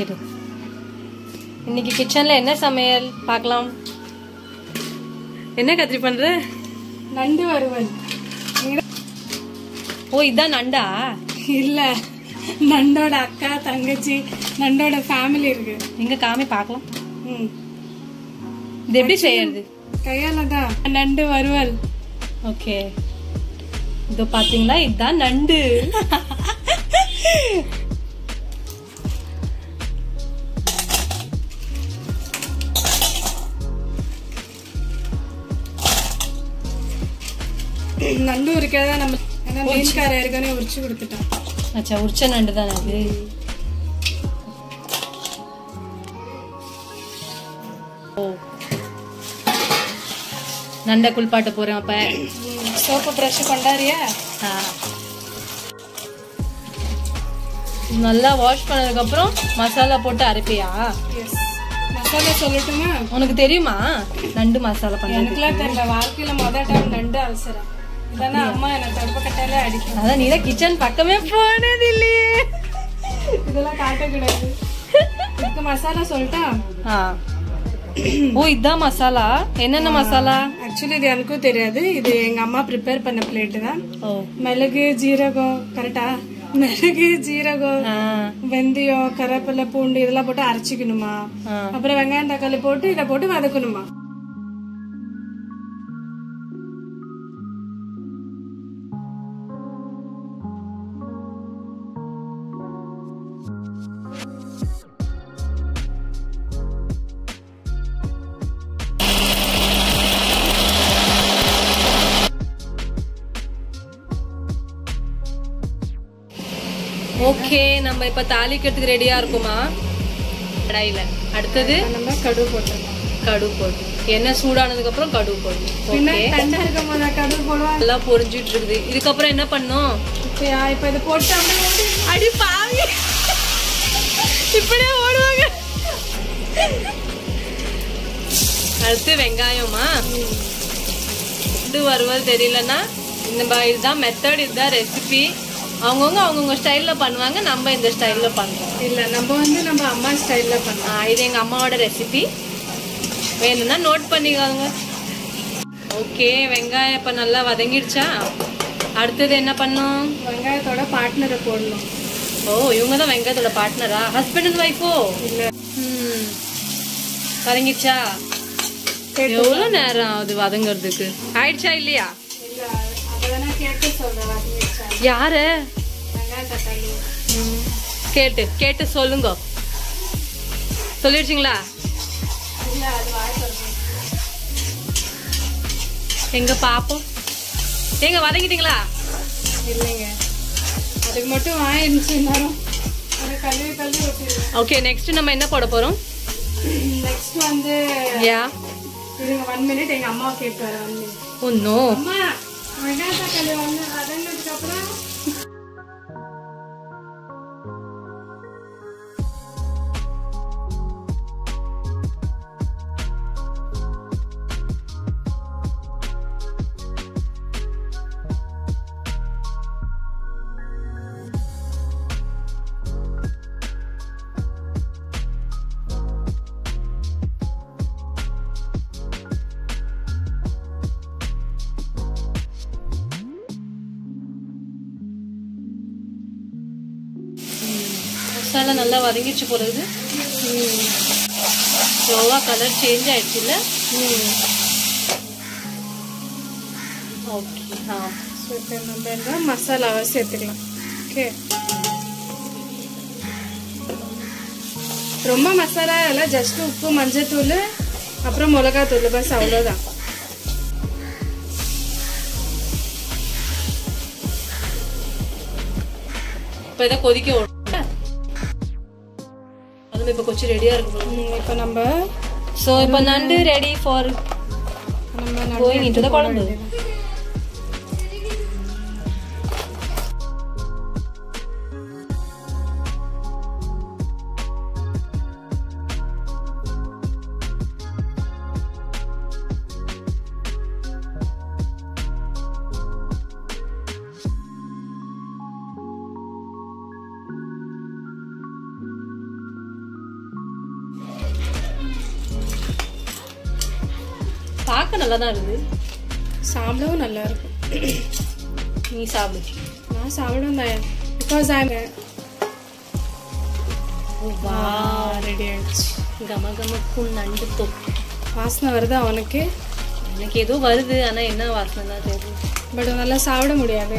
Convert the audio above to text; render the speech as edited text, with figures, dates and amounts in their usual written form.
இரு. இன்னைக்கு கிச்சன்ல என்ன சமையல் பார்க்கலாம். என்ன கத்திரி பண்ற? நண்டு வறுவல். ஓ இதான் நண்டா? இல்ல, நண்டோட அக்கா தங்கச்சி நண்டோட ஃபேமிலி இருக்கு. எங்க காமி பார்க்கலாம். இது எப்படி செய்யறது? கையால தான் நண்டு வறுவல். ஓகே, இதோ பாத்தீங்களா, இதுதான் நண்டு. நண்டு உரிக்கிறதா நம்ம மீன்கார ஏற்கனவே உரிச்சு கொடுத்துட்டோம். அச்சா, உரிச்ச நண்டு தானே அது. ஓ, நண்டை குளிப்பாட்ட போறேன். அப்ப சோப்பு பிரஷ் கொண்டாரியா? நல்லா வாஷ் பண்ணதுக்கு அப்புறம் மசாலா போட்டு அரைப்பியா? மசாலா சொல்லட்டுமா? உனக்கு தெரியுமா நண்டு மசாலா பண்ண? எனக்குலாம் தெரியல. வாழ்க்கையில முதல் டைம் நண்டு அலசுறேன். இல்லன்னா அம்மா என்ன தொடப்ப கட்டாலே அடிக்கும். அதான் நீதான் கிச்சன் பக்கமே போனது இல்லையே. இதெல்லாம் காட்டக்கூடாது. இதுக்கு மசாலா சொல்லிட்டா? ஓ இதான் மசாலா. என்னென்ன மசாலா? ஆக்சுவலி இது எனக்கும் தெரியாது. இது எங்க அம்மா ப்ரிப்பேர் பண்ண பிளேட் தான். மிளகு, ஜீரகம், கரெக்டா? மிளகு, ஜீரகம், வெந்தயம், கருவேப்பிலை, பூண்டு இதெல்லாம் போட்டு அரைச்சிக்கணுமா. அப்புறம் வெங்காயம், தக்காளி போட்டு இதை போட்டு வதக்கணுமா. ஓகே, நம்ம இப்ப தாளிக்கிறதுக்கு ரெடியா இருக்குமா? கடாயில அடுத்தது நம்ம கடுகு போட்டோம். கடுகு போட்டு எண்ணெய் சூடானதுக்கு அப்புறம் கடுகு போடணும். தண்டா இருக்கும் போது கடுகு போடுவோம். நல்லா பொரிஞ்சிட்டு இருக்குது. இதுக்கப்புறம் என்ன பண்ணும்? இப்ப இதை போட்டு அடி பாவி, இப்படியே ஓடுவாங்க. அடுத்து வெங்காயமா? இது வறுவல் தெரியலன்னா இதுதான் மெத்தட், இதுதான் ரெசிபி. அவங்கவுங்க ஸ்டைல்ல பண்ணுவாங்க, நம்ம இந்த ஸ்டைல்ல பண்றோம். இல்ல, நம்ம நம்ம அம்மா ஸ்டைல்ல பண்ணோம். இது எங்க அம்மாவோட ரெசிபி, வேணும்னா நோட் பண்ணிக்கோங்க. ஓகே, வெங்காயம் இப்ப நல்லா வதங்கிடுச்சா? அடுத்தது என்ன பண்ணும்? வெங்காயத்தோட பார்ட்னரை போடணும். ஓ, இவங்க தான் வெங்காயத்தோட பார்ட்னரா? Husband and ஒய்ஃபோ? இல்ல. வதங்கிடுச்சா? எவ்வளவு நேரம் ஆகுது வதங்கிறதுக்கு? ஆயிடுச்சா இல்லையா? யாரு கேட்டு சொல்லுங்க. சொல்லிடுச்சிங்களா? எங்க பாப்போம். எங்க வதங்கிட்டீங்களா? இல்லைங்க, அதுக்கு மட்டும் ஆயிடுச்சு. ஓகே, நெக்ஸ்ட் நம்ம என்ன போட போறோம்? நெக்ஸ்ட் இருங்க 1 மினிட், எங்க அம்மா கேட்டு வரேன். Oh no. அம்மா, வெங்காயம் தக்காளி வதங்கினதுக்கு அப்புறம் மசாலா நல்லா வதங்கிச்சு போறது. ஸ்லோவா கலர் சேஞ்ச் ஆயிடுச்சு இல்ல? ஓகே, நம்ம மசாலாவை சேர்த்துக்கலாம். ஓகே, ரொம்ப மசாலா இல்லை, ஜஸ்ட் உப்பு, மஞ்சத்தூள், அப்புறம் மிளகாத்தூள், பஸ் அவ்வளோதான். இப்போ இதை கொதிக்க விட இப்போ கொஞ்சம் ரெடியா இருக்கு. இப்போ நம்ம இப்போ நண்டு ready for going into the குழம்பு. பார்க்க நல்லா தான் இருக்குது. சாப்பிடவும் நல்லா இருக்கும். நீ சாப்பிடு. நான் சாப்பிடுவேன் தான். பிகாஸ் ரெடி ஆயிடுச்சு. கமகமக்கும் நண்டு தொக்கு வாசனை வருதா அவனுக்கு? எனக்கு ஏதோ வருது, ஆனா என்ன வாசனை தான் தெரியுது. பட் நல்லா சாப்பிட முடியாது.